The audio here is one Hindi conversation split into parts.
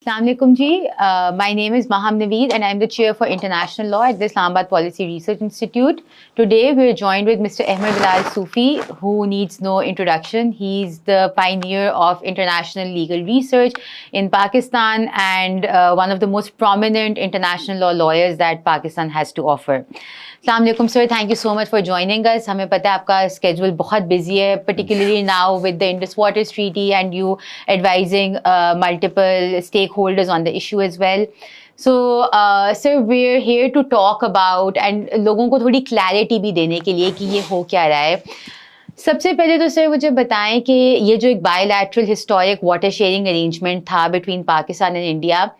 Assalamualaikum ji. My name is Maham Naveed and I'm the chair for international law at the Islamabad Policy Research Institute. Today we're joined with Mr. Ahmed Bilal Sufi, who needs no introduction. He's the pioneer of international legal research in Pakistan and one of the most prominent international law lawyers that Pakistan has to offer. Assalamualaikum sir, thank you so much for joining us. हमें पता है आपका schedule बहुत busy है, particularly now with the Indus Waters Treaty and you advising multiple stakeholders on the issue as well. So, sir, we're here to talk about and लोगों को थोड़ी clarity भी देने के लिए कि ये हो क्या रहा है. सबसे पहले तो सर मुझे बताएं कि ये जो एक bilateral historic water sharing arrangement था between Pakistan and India,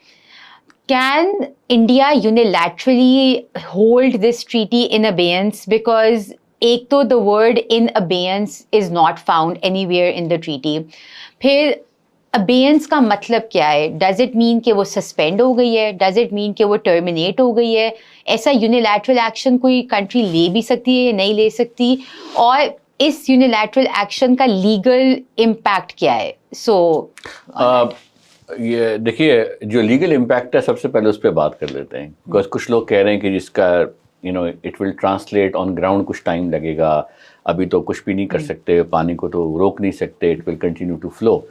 can India unilaterally hold this treaty in abeyance? Because एक तो the word in abeyance is not found anywhere in the treaty. फिर abeyance का मतलब क्या है? Does it mean कि वो suspend हो गई है? Does it mean कि वो terminate हो गई है? ऐसा unilateral action कोई country ले भी सकती है या नहीं ले सकती? और इस unilateral action का legal impact क्या है? So ये देखिए, जो लीगल इम्पैक्ट है सबसे पहले उस पर बात कर लेते हैं. बिकॉज कुछ लोग कह रहे हैं कि जिसका it will translate on ground कुछ टाइम लगेगा, अभी तो कुछ भी नहीं कर सकते, पानी को तो रोक नहीं सकते, it will continue to flow.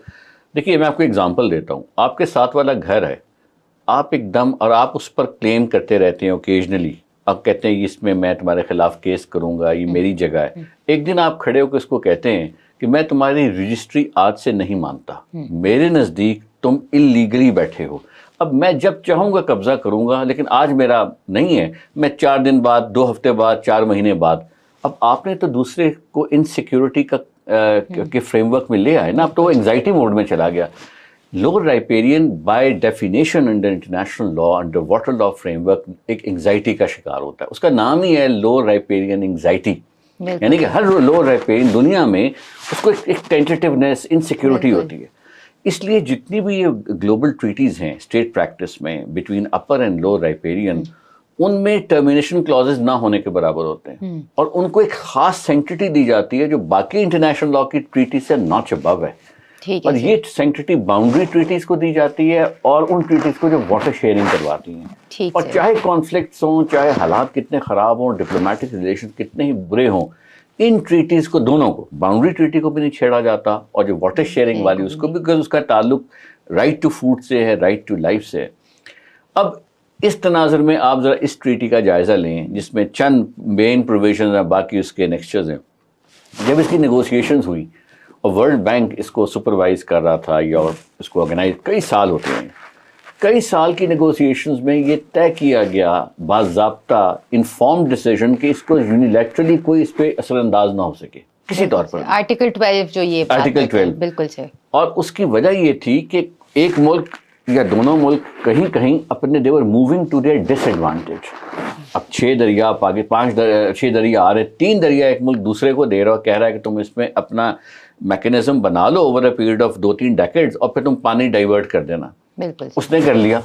देखिए, मैं आपको एग्जांपल देता हूँ. आपके साथ वाला घर है, आप एकदम और आप उस पर क्लेम करते रहते हैं ओकेजनली. आप कहते हैं इसमें मैं तुम्हारे खिलाफ केस करूँगा, ये मेरी जगह है. एक दिन आप खड़े होकर उसको कहते हैं कि मैं तुम्हारी रजिस्ट्री आज से नहीं मानता, मेरे नज़दीक तुम इलीगली बैठे हो. अब मैं जब चाहूँगा कब्जा करूँगा, लेकिन आज मेरा नहीं है. मैं 4 दिन बाद, 2 हफ्ते बाद, 4 महीने बाद. अब आपने तो दूसरे को इनसिक्योरिटी के फ्रेमवर्क में ले आए ना. अब तो वो एंग्जाइटी मोड में चला गया. Lower riparian by definition under international law, under water law framework एक एंग्जाइटी का शिकार होता है. उसका नाम ही है लोअर राइपेरियन एंग्जाइटी. यानी कि हर लोअर राइपेरियन दुनिया में उसको एक टेंटेटिवनेस, इनसिक्योरिटी होती है. इसलिए जितनी भी ये ग्लोबल ट्रीटीज़ हैं स्टेट प्रैक्टिस में between upper and lower riparian, उनमें टर्मिनेशन क्लॉजेज ना होने के बराबर होते हैं. और उनको एक खास सेंक्टिटी दी जाती है जो बाकी इंटरनेशनल लॉ की ट्रीटी से नॉच अबव है. और ये सेंक्टिटी बाउंड्री ट्रीटीज को दी जाती है और उन ट्रीटीज को जो वाटर शेयरिंग करवाती हैं. और चाहे कॉन्फ्लिक्ट्स हों, चाहे हालात कितने ख़राब हों, डिप्लोमेटिक रिलेशन कितने ही बुरे हों, इन ट्रीटीज़ को, दोनों को, बाउंड्री ट्रीटी को भी नहीं छेड़ा जाता और जो वाटर शेयरिंग वाली उसको भी, बिकॉज उसका ताल्लुक राइट टू फूड से है, राइट टू लाइफ से है. अब इस तनाज़ुर में आप ज़रा इस ट्रीटी का जायज़ा लें जिसमें चंद मेन प्रोविजन हैं, बाकी उसके नेक्स्चर्स हैं. जब इसकी नेगोशिएशंस हुई और वर्ल्ड बैंक इसको सुपरवाइज कर रहा था या इसको ऑर्गेनाइज, कई साल होते हैं, कई साल की नेगोशिएशंस में ये तय किया गया बाज़ाब्ता इन्फॉर्म्ड डिसीजन कि इसको यूनिलैटरली कोई इस पर असरअंदाज ना हो सके किसी तौर पर. आर्टिकल 12 जो ये आर्टिकल 12 बिल्कुल से. और उसकी वजह ये थी कि एक मुल्क या दोनों मुल्क कहीं कहीं अपने देवर मूविंग टू देयर डिसएडवांटेज. अब 6 दरिया, 6 दरिया आ रहे, 3 दरिया एक मुल्क दूसरे को दे रहा है, कह रहा है कि तुम इसमें अपना मैकेनिज्म बना लो over a period of 2-3 decades और फिर तुम पानी डाइवर्ट कर देना. बिल्कुल. उसने कर लिया,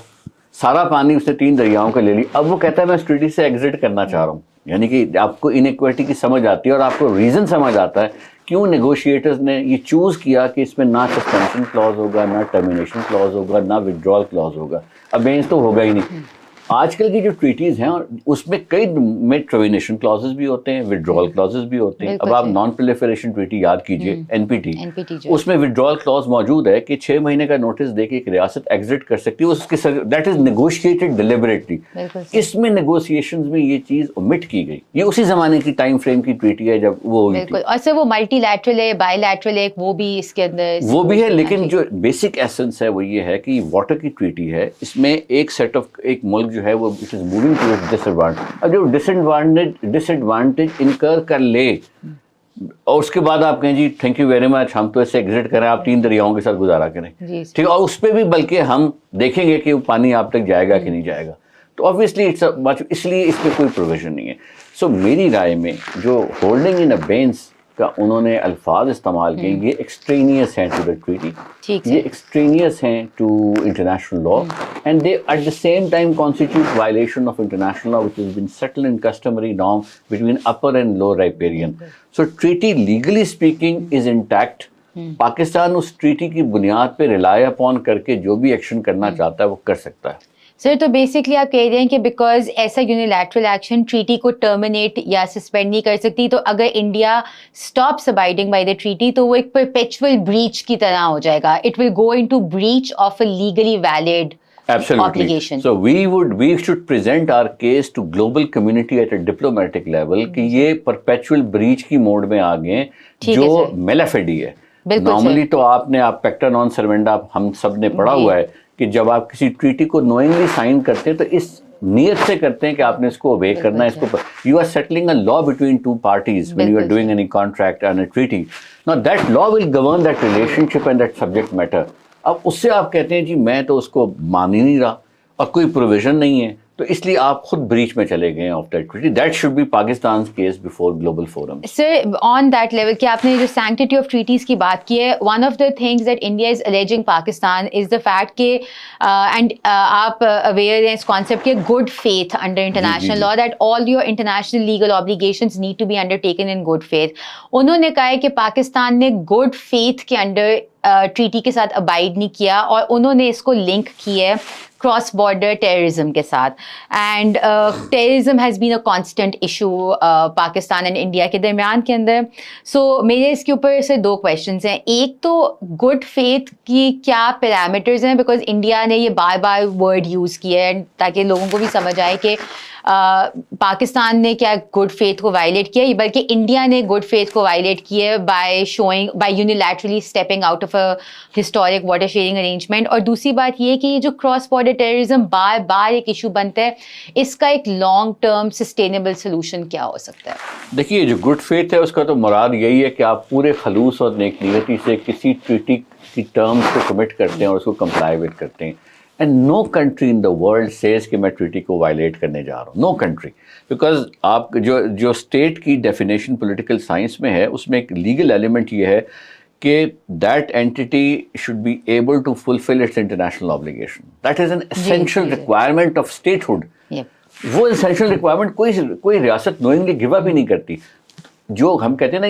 सारा पानी उसने 3 दरियाओं का ले लिया. अब वो कहता है मैं इस ट्रीटी से एग्जिट करना चाह रहा हूँ. यानी कि आपको इनइक्वालिटी की समझ आती है और आपको रीज़न समझ आता है क्यों नेगोशिएटर्स ने ये चूज़ किया कि इसमें ना सस्पेंशन क्लॉज होगा, ना टर्मिनेशन क्लॉज होगा, ना विड्रॉल क्लॉज होगा. अबेंस तो होगा ही नहीं. आजकल की जो ट्रीटीज़ हैं उसमें कई में टर्मिनेशन क्लॉजेस भी होते हैं, विड्रॉल क्लॉजेस भी होते हैं. अब आप नॉन प्रोलिफरेशन ट्रीटी याद कीजिए, एनपीटी, उसमें विड्रॉल क्लॉज मौजूद है कि 6 महीने का नोटिस देके एक रियासत एग्जिट कर सकती है. उसके दैट इज नेगोशिएटेड डिलिबरेटली. इसमें नेगोशिएशंस में ये चीज़ ओमिट की गई. ये उसी जमाने की टाइम फ्रेम की ट्रीटी है जब वो हुई थी. और सर वो मल्टीलैटरल है, बायलैटरल है, वो भी इसके अंदर वो भी है. लेकिन जो बेसिक एसेंस है वो ये है कि वाटर की ट्रीटी है, इसमें एक सेट ऑफ, एक मुल्क है वो it is moving to disadvantage. अब जो डिसएडवांटेज इनकर कर ले और उसके बाद आप कहें जी थैंक यू वेरी मच, हम तो इससे एग्जिट करें, आप 3 दरियाओं के साथ गुजारा करें, ठीक है, और उस पर भी बल्कि हम देखेंगे कि वो पानी आप तक जाएगा कि नहीं जाएगा. तो ऑब्वियसली इट्स मच, इसलिए इसमें कोई प्रोविजन नहीं है. सो मेरी राय में जो होल्डिंग इन अबेंस का उन्होंने अल्फाज इस्तेमाल किए, ये एक्सट्रेनियस हैं टू द ट्रीटी, ये एक्सट्रेनियस हैं to international law, and they at the same time constitute violation of international law which has been settled in customary norm between upper and lower riparian. So treaty legally speaking is intact, Pakistan उस ट्रीटी की बुनियाद पे रिलाय अपॉन करके जो भी एक्शन करना चाहता है वो कर सकता है। सर, तो बेसिकली आप कह रहे हैं कि बिकॉज ऐसा यूनिलैटरल एक्शन ट्रीटी को टर्मिनेट या सस्पेंड नहीं कर सकती, तो अगर India stops abiding by the treaty तो वो एक परपेचुअल ब्रीच की तरह हो जाएगा। It will go into breach of a legally valid obligation. So we should present our case to global community at a diplomatic level कि ये perpetual breach की मोड में आ गए जो मेलाफेडी है। नॉर्मली तो आप पैक्टा नॉन सर्वेंडा हम सब ने पढ़ा हुआ है कि जब आप किसी ट्रीटी को नोइंगली साइन करते हैं तो इस नियत से करते हैं कि आपने इसको ओबे करना है, इसको you are settling a law between two parties when you are doing any contract and a treaty. Now that law will govern that relationship and that subject matter. अब उससे आप कहते हैं जी मैं तो उसको मान ही नहीं रहा और कोई प्रोविजन नहीं है, तो इसलिए आप खुद ब्रीच में चले गए of that treaty. That should be Pakistan case before global forum. Sir, on that level कि आपने जो सैंक्टिटी ऑफ ट्रीटीज की बात की है, one of the things that India is alleging Pakistan is the fact कि एंड आप अवेयर हैं इस कॉन्सेप्ट के good faith under international law, that all your international legal obligations need to be undertaken in good faith. उन्होंने कहा है कि पाकिस्तान ने गुड फेथ के अंडर ट्रीटी के साथ अबाइड नहीं किया और उन्होंने इसको लिंक किया है क्रॉस बॉर्डर टेररिज्म के साथ। And terrorism has been a constant issue Pakistan and India के दरमियान के अंदर। सो मेरे इसके ऊपर से दो क्वेश्चंस हैं। एक तो गुड फेथ की क्या पैरामीटर्स हैं, बिकॉज इंडिया ने ये बार बार वर्ड यूज़ किया है ताकि लोगों को भी समझ आए कि पाकिस्तान ने क्या गुड फेथ को वायलेट किया, बल्कि इंडिया ने गुड फेथ को वायलेट किया by unilaterally stepping out of a historic water sharing arrangement. और दूसरी बात ये कि ये जो क्रॉस बॉर्डर टेररिज्म बार बार एक इशू बनता है, इसका एक लॉन्ग टर्म सस्टेनेबल सोल्यूशन क्या हो सकता है? देखिए, जो गुड फेथ है उसका तो मुराद यही है कि आप पूरे खलूस और नेकनीयती से किसी ट्रीटी की टर्म्स को कमिट करते हैं और उसको कंप्लाई विद करते हैं। And no country in the world says कि मैं ट्रीटी को वायलेट करने जा रहा हूँ, नो कंट्री। बिकॉज आप जो स्टेट की डेफिनेशन पॉलिटिकल साइंस में है उसमें एक लीगल एलिमेंट ये है कि that entity should be able to fulfil its international obligation. That is an essential requirement of statehood. वो एसेंशियल रिक्वायरमेंट कोई रियासत नोइंगली गिव अप ही नहीं करती। जो हम कहते हैं ना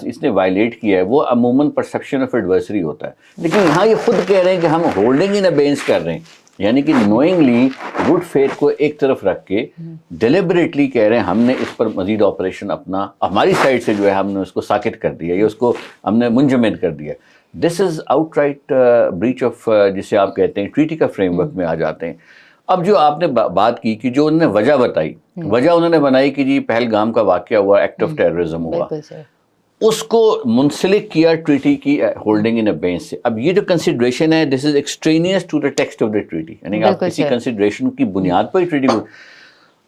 इसने वायलेट किया है, वो अमूमन परसेप्शन ऑफ एडवर्सरी होता है, लेकिन यहाँ ये खुद कह रहे हैं कि हम होल्डिंग इन अबेंस कर रहे हैं, यानी कि नोइंगली गुड फेथ को एक तरफ रख के डिलिबरेटली कह रहे हैं हमने इस पर मजीद ऑपरेशन अपना हमारी साइड से जो है हमने उसको साकित कर दिया या उसको हमने मुंजमद कर दिया। This is outright breach of जिसे आप कहते हैं ट्रीटी का फ्रेमवर्क में आ जाते हैं। अब जो आपने बात की कि जो उन्होंने वजह बताई, वजह उन्होंने बनाई कि जी पहलगाम का वाकया हुआ, एक्ट ऑफ टेररिज्म हुआ, उसको मुंसलिक किया ट्रीटी की होल्डिंग इन अबेंस से। अब ये जो कंसिडरेशन है this is extraneous to the text of the treaty, यानी आप किसी कंसिडरेशन की बुनियाद पर ही ट्रीटी को,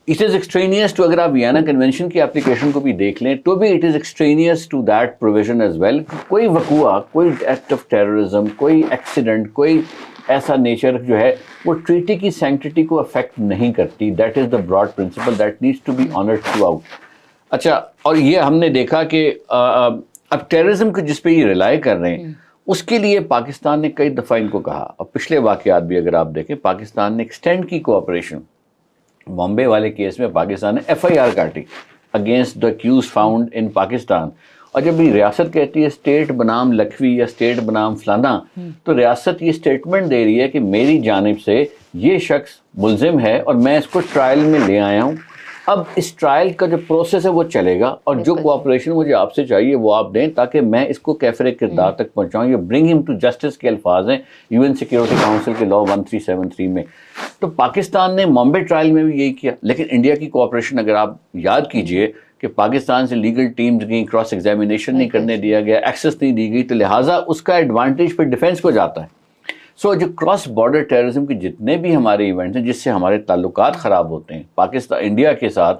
इट इज एक्सट्रेनियस टू, अगर आप वियना कन्वेंशन की एप्लीकेशन को भी देख लें तो भी it is extraneous to that provision as well. कोई वकूआ, कोई एक्ट ऑफ टेररिज्म, कोई एक्सीडेंट, कोई ऐसा नेचर जो है वो ट्रीटी की सैंक्टिटी को अफेक्ट नहीं करती। That is the broad principle that needs to be honoured throughout. अच्छा, और ये हमने देखा कि अब टेररिज्म को जिस पे ये रिलाई कर रहे हैं उसके लिए पाकिस्तान ने कई दफ़ा इनको कहा, और पिछले वाक़यात भी अगर आप देखें पाकिस्तान ने एक्सटेंड की कोऑपरेशन। बॉम्बे वाले केस में पाकिस्तान ने FIR काटी against the accused found in Pakistan, और जब ये रियासत कहती है स्टेट बनाम लखवी या स्टेट बनाम फलाना, तो रियासत ये स्टेटमेंट दे रही है कि मेरी जानिब से ये शख्स मुल्जिम है और मैं इसको ट्रायल में ले आया हूँ। अब इस ट्रायल का जो प्रोसेस है वो चलेगा और जो कोऑपरेशन मुझे आपसे चाहिए वो आप दें ताकि मैं इसको कैफरे किरदार तक पहुँचाऊँ। ये ब्रिंग हिम टू जस्टिस के अल्फाज हैं UN सिक्योरिटी काउंसिल के लॉ 1373 में। तो पाकिस्तान ने बॉम्बे ट्रायल में भी यही किया, लेकिन इंडिया की कोऑपरेशन अगर आप याद कीजिए कि पाकिस्तान से लीगल टीम्स गई, क्रॉस एग्जामिनेशन नहीं करने दिया गया, एक्सेस नहीं दी गई, तो लिहाजा उसका एडवांटेज फिर डिफेंस को जाता है। सो जो क्रॉस बॉर्डर टेररिज्म के जितने भी हमारे इवेंट्स हैं जिससे हमारे ताल्लुकात ख़राब होते हैं पाकिस्तान इंडिया के साथ,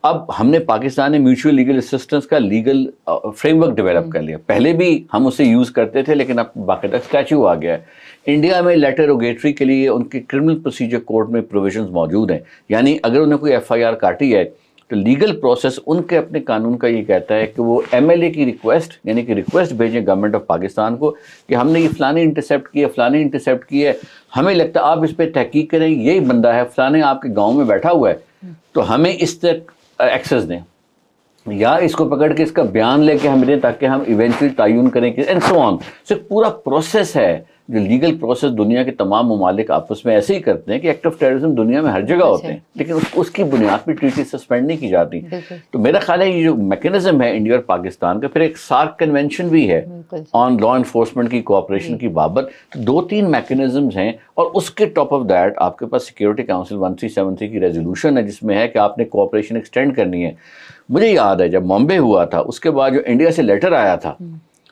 अब हमने पाकिस्तान ने म्यूचुअल लीगल असिस्टेंस का लीगल फ्रेमवर्क डेवलप कर लिया। पहले भी हम उसे यूज़ करते थे लेकिन अब बाकायदा स्टैच्यू आ गया है। इंडिया में लेटरोगेटरी के लिए उनके क्रिमिनल प्रोसीजर कोड में प्रोविजंस मौजूद हैं, यानी अगर उन्हें कोई FIR काटी है तो लीगल प्रोसेस उनके अपने कानून का ये कहता है कि वो MLA की रिक्वेस्ट, यानी कि रिक्वेस्ट भेजें गवर्नमेंट ऑफ पाकिस्तान को कि हमने ये फ़लानी इंटरसेप्ट किया, फ़लानी इंटरसेप्ट की है, हमें लगता है आप इस पर तहकीक करें, यही बंदा है फ़लाने आपके गांव में बैठा हुआ है, तो हमें इस तक एक्सेस दें। या इसको पकड़ के इसका बयान लेके हम दें ताकि हम इवेंचुअली तयन करें कि एंड सो ऑन। सो पूरा प्रोसेस है, जो लीगल प्रोसेस दुनिया के तमाम ममालिक आपस में ऐसे ही करते हैं कि एक्ट ऑफ टेररिज्म दुनिया में हर जगह होते हैं, लेकिन उसकी बुनियाद पर ट्रीटी सस्पेंड नहीं की जाती। तो मेरा ख्याल है ये जो मैकेनिज्म है इंडिया और पाकिस्तान का, फिर एक सार्क कन्वेंशन भी है ऑन लॉ इन्फोर्समेंट की कोऑपरेशन की बाबत, तो 2-3 मैकेनिज्म्स हैं। और उसके टॉप ऑफ दैट आपके पास सिक्योरिटी काउंसिल 1373 की रेजोल्यूशन है जिसमें है कि आपने कोऑपरेशन एक्सटेंड करनी है। मुझे याद है जब बॉम्बे हुआ था उसके बाद जो इंडिया से लेटर आया था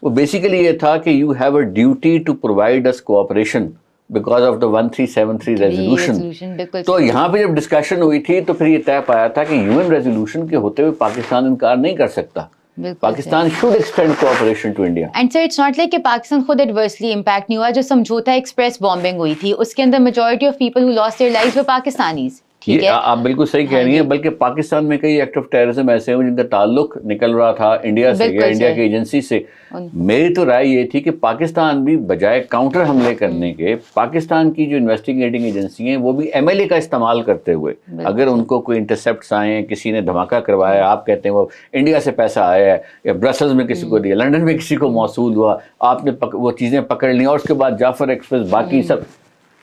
वो बेसिकली ये था कि you have a duty to provide us cooperation because of the 1373 resolution. तो यहाँ पे जब डिस्कशन हुई थी तो फिर ये तय पाया था कि यूएन रेजोल्यूशन के होते हुए पाकिस्तान इनकार नहीं कर सकता, Pakistan should extend cooperation to India. And sir it's not like कि पाकिस्तान खुद एडवर्सली इंपैक्ट नहीं हुआ। जो समझौता एक्सप्रेस बॉम्बिंग हुई थी उसके अंदर majority of people who lost their lives were Pakistanis. ये आप बिल्कुल सही कह रही हैं, बल्कि पाकिस्तान में कई एक्ट ऑफ टेररिज्म ऐसे हैं जिनका ताल्लुक निकल रहा था इंडिया से या इंडिया की एजेंसी से। मेरी तो राय ये थी कि पाकिस्तान भी बजाय काउंटर हमले करने के, पाकिस्तान की जो इन्वेस्टिगेटिंग एजेंसी हैं वो भी एमएलए का इस्तेमाल करते हुए, अगर उनको कोई इंटरसेप्ट्स आए हैं, किसी ने धमाका करवाया, आप कहते हैं वो इंडिया से पैसा आया है या ब्रसल्स में किसी को दिया, लंदन में किसी को मौसूल हुआ, आपने वो चीज़ें पकड़ ली और उसके बाद जाफर एक्सप्रेस बाकी सब,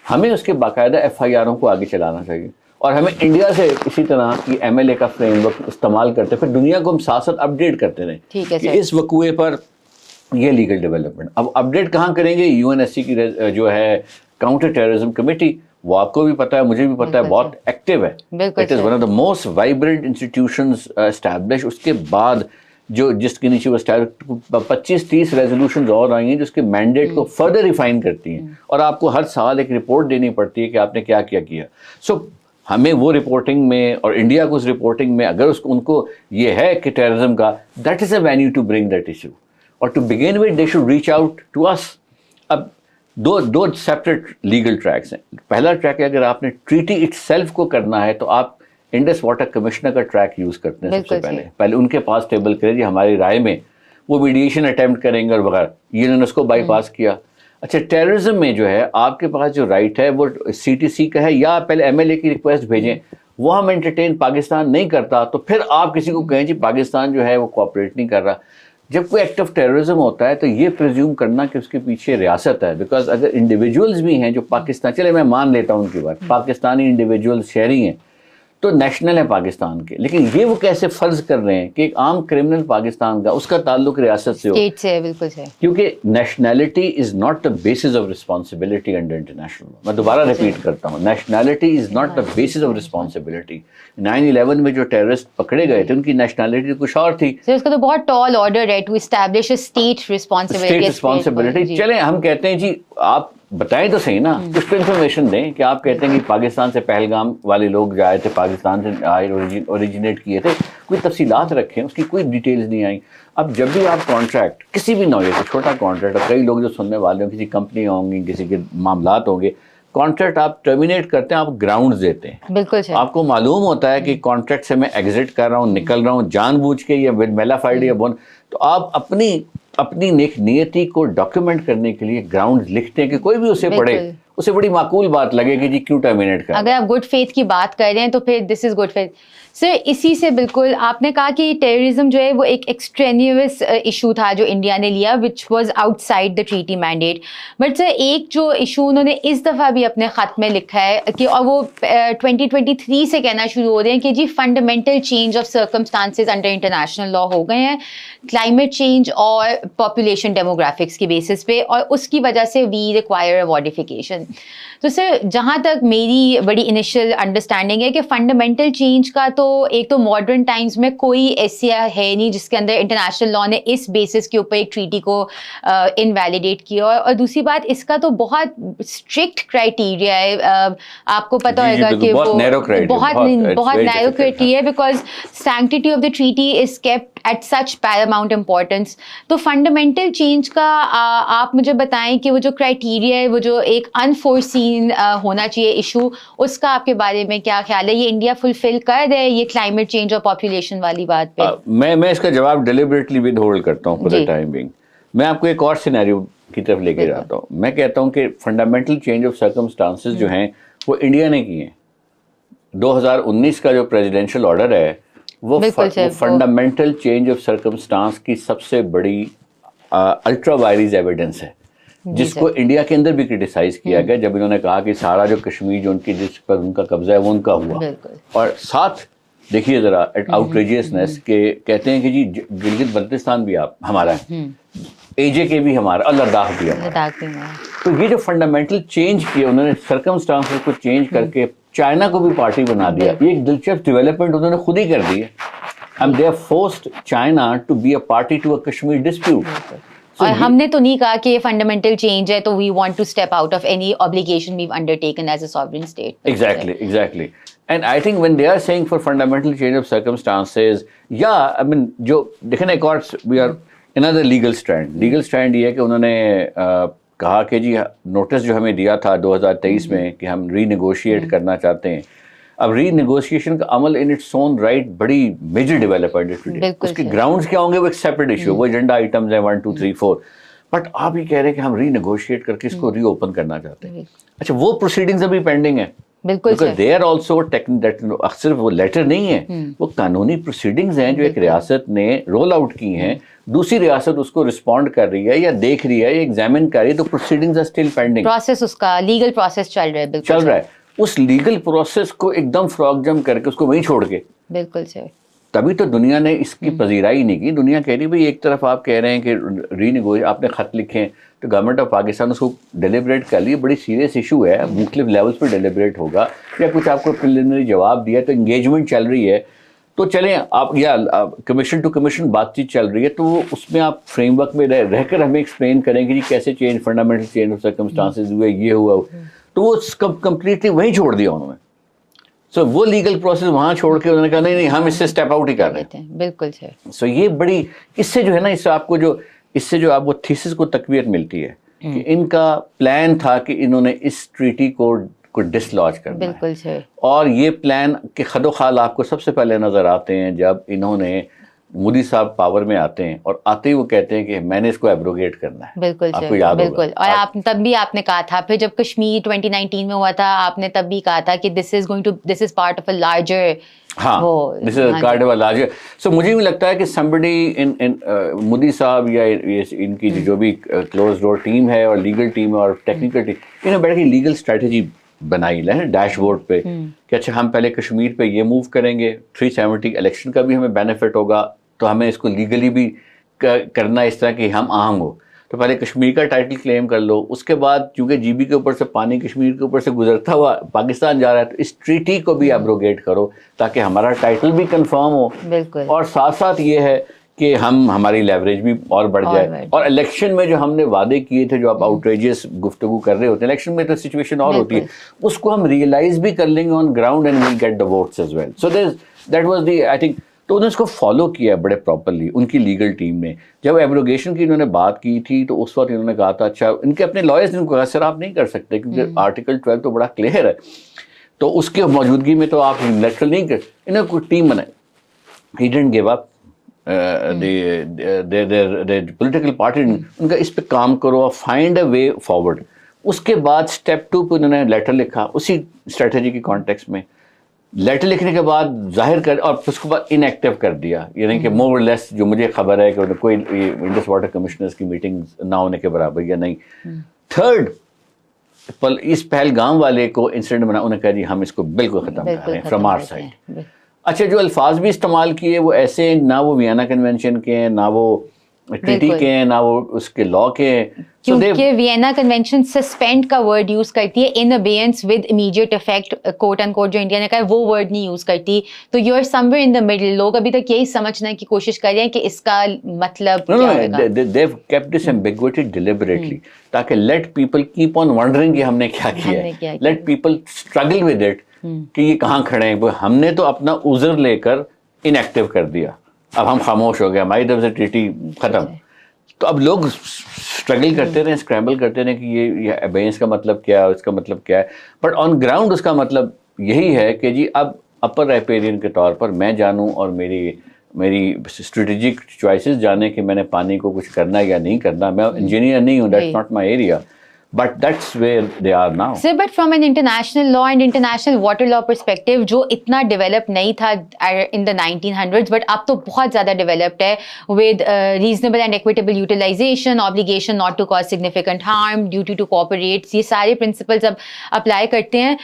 हमें उसके बाकायदा FIRों को आगे चलाना चाहिए। और हमें इंडिया से इसी तरह की MLA का फ्रेमवर्क इस्तेमाल करते फिर दुनिया को हम साथ साथ अपडेट करते रहे कि इस वकूए पर ये लीगल डेवलपमेंट। अब अपडेट कहाँ करेंगे? UNSC की जो है काउंटर टेररिज्म कमेटी, वो आपको भी पता है, मुझे भी पता है, बहुत एक्टिव है। It is one of the most vibrant institutions establish. उसके बाद जो जिसके नीचे वो 25-30 रेजोल्यूशन और आई हैं जो उसके मैंडेट को फर्दर रिफाइन करती हैं और आपको हर साल एक रिपोर्ट देनी पड़ती है कि आपने क्या क्या किया। सो हमें वो रिपोर्टिंग में और इंडिया को उस रिपोर्टिंग में अगर उसको उनको ये है कि टेररिज्म का, that is a venue to bring that issue और to begin with they should reach out to us. अब दो सेपरेट लीगल ट्रैक्स हैं। पहला ट्रैक है अगर आपने ट्रीटी इटसेल्फ को करना है तो आप इंडस वाटर कमिश्नर का ट्रैक यूज़ करते हैं। सबसे पहले उनके पास टेबल करें जी हमारी राय में वो मीडिएशन अटैम्प्ट करेंगे और वगैरह, ये इन्होंने उसको बाईपास किया। अच्छा, टेररिज्म में जो है आपके पास जो राइट है वो CTC का है, या पहले MLA की रिक्वेस्ट भेजें, वो हम एंटरटेन पाकिस्तान नहीं करता तो फिर आप किसी को कहें जी पाकिस्तान जो है वो कोऑपरेट नहीं कर रहा। जब कोई एक्ट ऑफ टेररिज्म होता है तो ये प्रिज्यूम करना कि उसके पीछे रियासत है, बिकॉज अगर इंडिविजुअल्स भी हैं जो पाकिस्तान, चले मैं मान लेता हूँ उनकी बात, पाकिस्तानी इंडिविजुअल्स शहरी हैं तो नेशनल है पाकिस्तान के, लेकिन ये वो कैसे फर्ज कर रहे हैं कि एक आम क्रिमिनल पाकिस्तान का उसका ताल्लुक रियासत से हो, स्टेट से, बिल्कुल से, क्योंकि nationality is not the basis of responsibility under international law. मैं दोबारा रिपीट करता हूँ, nationality is not the basis of responsibility. 9/11 में जो टेररिस्ट पकड़े गए थे उनकी नेशनैलिटी कुछ और थी। उसका तो बहुत टॉल ऑर्डर है to establish a state responsibility. चले हम कहते हैं जी आप बताएं तो सही ना, कुछ तो इन्फॉर्मेशन दें कि आप कहते हैं कि पाकिस्तान से पहलगाम वाले लोग जाए थे, पाकिस्तान से आए, ओरिजिनेट किए थे, कोई तफसीलात रखें, उसकी कोई डिटेल्स नहीं आई। अब जब भी आप कॉन्ट्रैक्ट किसी भी नौये से, छोटा कॉन्ट्रैक्ट, और कई लोग जो सुनने वाले हों, किसी कंपनी होंगी, किसी के मामलात होंगे, कॉन्ट्रैक्ट आप टर्मिनेट करते हैं, आप ग्राउंड्स देते हैं, बिल्कुल आपको मालूम होता है कि कॉन्ट्रैक्ट से मैं एग्जिट कर रहा हूँ, निकल रहा हूँ जानबूझ के या विद मेलाफाइड या बोन, तो आप अपनी नेक नियति को डॉक्यूमेंट करने के लिए ग्राउंड्स लिखते हैं कि कोई भी उसे पढ़े, उसे बड़ी माकूल बात लगे कि जी क्यों टर्मिनेट कर। अगर आप गुड फेथ की बात कर रहे हैं तो फिर this is good faith. Sir इसी से बिल्कुल आपने कहा कि टेररिज्म जो है वो एक एक्सट्रेनियस इशू था जो इंडिया ने लिया, which was outside the treaty mandate. But sir एक जो इशू उन्होंने इस दफ़ा भी अपने ख़त में लिखा है कि, और वो 2023 से कहना शुरू हो रहे हैं कि जी fundamental change of circumstances under international law हो गए हैं, क्लाइमेट चेंज और पॉपुलेशन डेमोग्राफिक्स की बेसिस पे, और उसकी वजह से वी रिक्वायर अ मॉडिफिकेशन। तो सर जहाँ तक मेरी बड़ी इनिशियल अंडरस्टैंडिंग है कि फंडामेंटल चेंज का तो एक तो मॉडर्न टाइम्स में कोई ऐसा है नहीं जिसके अंदर इंटरनेशनल लॉ ने इस बेसिस के ऊपर एक ट्रीटी को इनवैलिडेट किया, और दूसरी बात इसका तो बहुत स्ट्रिक्ट क्राइटेरिया है। आपको पता होगा कि वो बहुत नैरो क्राइटेरिया है, because sanctity of the treaty is kept at such Paramount importance. तो फंडामेंटल चेंज का आप मुझे बताएं कि वो जो क्राइटेरिया है, वो जो एक अनफोर्सीन होना चाहिए इशू, उसका आपके बारे में क्या ख्याल है? ये इंडिया फुलफिल कर रहे हैं ये क्लाइमेट चेंज और पॉपुलेशन वाली बात पे? मैं इसका जवाब डिलिबरेटली विद होल्ड करता हूँ फॉर द टाइम बीइंग। मैं आपको एक और सिनेरियो की तरफ लेके जाता हूँ। मैं कहता हूँ कि फंडामेंटल चेंज ऑफ सर्कमस्टांसेस जो हैं वो इंडिया ने किए हैं। 2019 का जो प्रेसिडेंशियल ऑर्डर है वो फंडामेंटल चेंज ऑफ सर्कमस्टांस की सबसे बड़ी अल्ट्रा वायरीज एविडेंस है, जिसको इंडिया के अंदर भी क्रिटिसाइज किया गया जब इन्होंने कहा कि सारा जो कश्मीर जो उनकी जिस पर उनका कब्जा है वो उनका हुआ। और साथ देखिए जरा आउटरेजियसनेस के कहते हैं कि जी गिलगित बल्तिस्तान भी आप हमारा है, AJK भी हमारा और लद्दाख भी हमारा। तो ये जो फंडामेंटल चेंज किया उन्होंने सर्कमस्टांसेस को चेंज करके चाइना को भी पार्टी बना दिया, ये एक दिलचस्प डेवलपमेंट उन्होंने खुद ही कर दी है। And they have forced China to be a party to a Kashmir dispute. और हमने तो नहीं कहा कि ये फंडामेंटल चेंज है तो we want to step out of any obligation we have undertaken as a sovereign state. Exactly and I think when they are saying for fundamental change of circumstances, या आई मीन जो देखें एक और we are another legal stand ये है कि उन्होंने कहा कि जी नोटिस जो हमें दिया था 2023 में कि हम रीनेगोशिएट करना चाहते हैं। अब रीनेगोशिएशन का अमल इन इट्स ओन राइट बड़ी मेजर डेवलपमेंट है टुडे। उसके ग्राउंड्स क्या होंगे वो एक सेपरेट इशू, वो एजेंडा आइटम्स है 1 2 3 4, बट आप ये कह रहे हैं कि हम रीनेगोशिएट करके इसको रीओपन करना चाहते हैं। अच्छा, वो प्रोसीडिंग्स अभी पेंडिंग है, बिकॉज दे आर ऑल्सो सिर्फ वो लेटर नहीं है, वो कानूनी प्रोसीडिंग्स हैं जो एक रियासत ने रोल आउट की हैं, दूसरी रियासत उसको रिस्पॉन्ड कर रही है या देख रही है या एग्जामिन कर रही है, तो proceedings are still pending. Process उसका लीगल प्रोसेस चल रहा है। उस लीगल प्रोसेस को एकदम फ्रॉग जंप करके उसको वहीं छोड़ के, बिल्कुल सही, तभी तो दुनिया ने इसकी पजीराई नहीं की। दुनिया कह रही भाई एक तरफ आप कह रहे हैं कि रीनेगोशिएट, आपने खत लिखे तो गवर्नमेंट ऑफ पाकिस्तान उसको डिलिबरेट कर ली, बड़ी सीरियस इशू है, मुख्तलिफ लेवल्स पर डिलिबरेट होगा, या कुछ आपको प्रिलिमिनरी जवाब दिया तो इंगेजमेंट चल रही है, तो चलें आप, या कमीशन टू कमीशन बातचीत चल रही है, तो उसमें आप फ्रेमवर्क में रहकर हमें एक्सप्लेन करेंगे कि कैसे change fundamental change of circumstances हुए, ये हुआ, तो वो कम्प्लीटली वहीं छोड़ दिया उन्होंने। सो वो लीगल प्रोसेस वहां छोड़ के उन्होंने कहा नहीं हम इससे स्टेप आउट ही कर रहे हैं। बिल्कुल सर। सो ये बड़ी, इससे जो है ना, इससे आपको जो इससे जो आप वो थीसिस को तकवीत मिलती है कि इनका प्लान था कि इन्होंने इस ट्रीटी को डिसलॉज करना। बिल्कुल सर। और ये प्लान के खदोखाल आपको सबसे पहले नजर आते हैं जब इन्होंने मोदी साहब पावर में आते हैं और आते ही वो कहते हैं कि मैंने इसको एब्रोगेट करना है। बिल्कुल आपको याद बिल्कुल होगा। और आप तब भी आपने कहा था, फिर जब कश्मीर 2019 में हुआ था आपने तब भी कहा था कि this is part of a larger, this is part of a larger. So मुझे भी लगता है कि somebody इन मोदी साहब या इनकी जो भी क्लोज डोर टीम है और लीगल टीम और टेक्निकल टीम, इन्होंने बैठ के लीगल स्ट्रेटजी बनाई है डैशबोर्ड पे कि अच्छा हम पहले कश्मीर पे ये मूव करेंगे, 370 इलेक्शन का भी हमें बेनिफिट होगा, तो हमें इसको लीगली भी करना इस तरह कि हम आहंग हो, तो पहले कश्मीर का टाइटल क्लेम कर लो, उसके बाद चूंकि जीबी के ऊपर से पानी कश्मीर के ऊपर से गुजरता हुआ पाकिस्तान जा रहा है, तो इस ट्रीटी को भी एब्रोगेट करो ताकि हमारा टाइटल भी कंफर्म हो, और साथ साथ ये है कि हमारी लेवरेज भी और बढ़ जाए। और इलेक्शन में जो हमने वादे किए थे, जो आप आउटरेजियस गुफ्तगू कर रहे होते हैं, इलेक्शन में तो सिचुएशन और होती है, उसको हम रियलाइज भी कर लेंगे on ground and will get the votes as well. So that was the, I think, तो उन्होंने इसको फॉलो किया बड़े प्रॉपरली उनकी लीगल टीम ने। जब एब्रोगेशन की इन्होंने बात की थी तो उस वक्त इन्होंने कहा था, अच्छा इनके अपने लॉयर्स ने कहा सर आप नहीं कर सकते क्योंकि आर्टिकल 12 तो बड़ा क्लियर है, तो उसके मौजूदगी में तो आप यूनिलैटरल नहीं कर, इन्होंने कोई टीम बनाई, he didn't give up, political party उनका इस पे काम करो, फाइंड अ वे फॉरवर्ड। उसके बाद स्टेप 2 पे उन्होंने लेटर लिखा उसी स्ट्रेटजी के कॉन्टेक्स्ट में। लेटर लिखने के बाद जाहिर कर, और उसके बाद इनएक्टिव कर दिया, यानी कि मोर लेस जो मुझे खबर है कि कोई इंडस वाटर कमिश्नर्स की मीटिंग ना होने के बराबर या नहीं। थर्ड, इस पहलगाम वाले को इंसिडेंट बना, उन्होंने कहा जी हम इसको बिल्कुल खत्म कर रहे हैं फ्रॉम आवर साइड। अच्छा, जो अल्फाज भी इस्तेमाल किए वो ऐसे ना वो वियना कन्वेंशन के हैं, ना वो ट्रीटी के हैं, ना वो उसके लॉ के हैं, क्योंकि वियना कन्वेंशन सस्पेंड का वर्ड यूज करती है, in abeyance with immediate effect quote unquote, जो इंडिया ने कहा है वो वर्ड नहीं यूज करती। तो you are somewhere in the middle. लोग अभी तक यही समझने की कोशिश कर रहे हैं कि इसका मतलब क्या होगा। They have kept this ambiguity deliberately ताकि let people keep on wondering कि हमने क्या किया है, let people struggle with it कि ये कहाँ खड़े हैं। हमने तो अपना उज़र लेकर इनएक्टिव कर दिया, अब हम खामोश हो गए, हमारी तरफ से ट्रीटी खत्म। तो अब लोग स्ट्रगल करते रहे, स्क्रैम्बल करते रहे कि ये अबेयंस का मतलब क्या है, इसका मतलब क्या है, बट ऑन ग्राउंड उसका मतलब यही है कि जी अब अपर राइपेरियन के तौर पर मैं जानूं और मेरी स्ट्रेटेजिक चॉइसेस जाने कि मैंने पानी को कुछ करना या नहीं करना। मैं इंजीनियर नहीं हूँ, that's not my area, but that's where they are now. Sir, but from an international law and international water law perspective, जो इतना developed नहीं था in the 1900s, but अब तो बहुत ज़्यादा developed है with reasonable and equitable utilization, obligation not to cause significant harm, duty to cooperate, ये सारे principles अब apply करते हैं.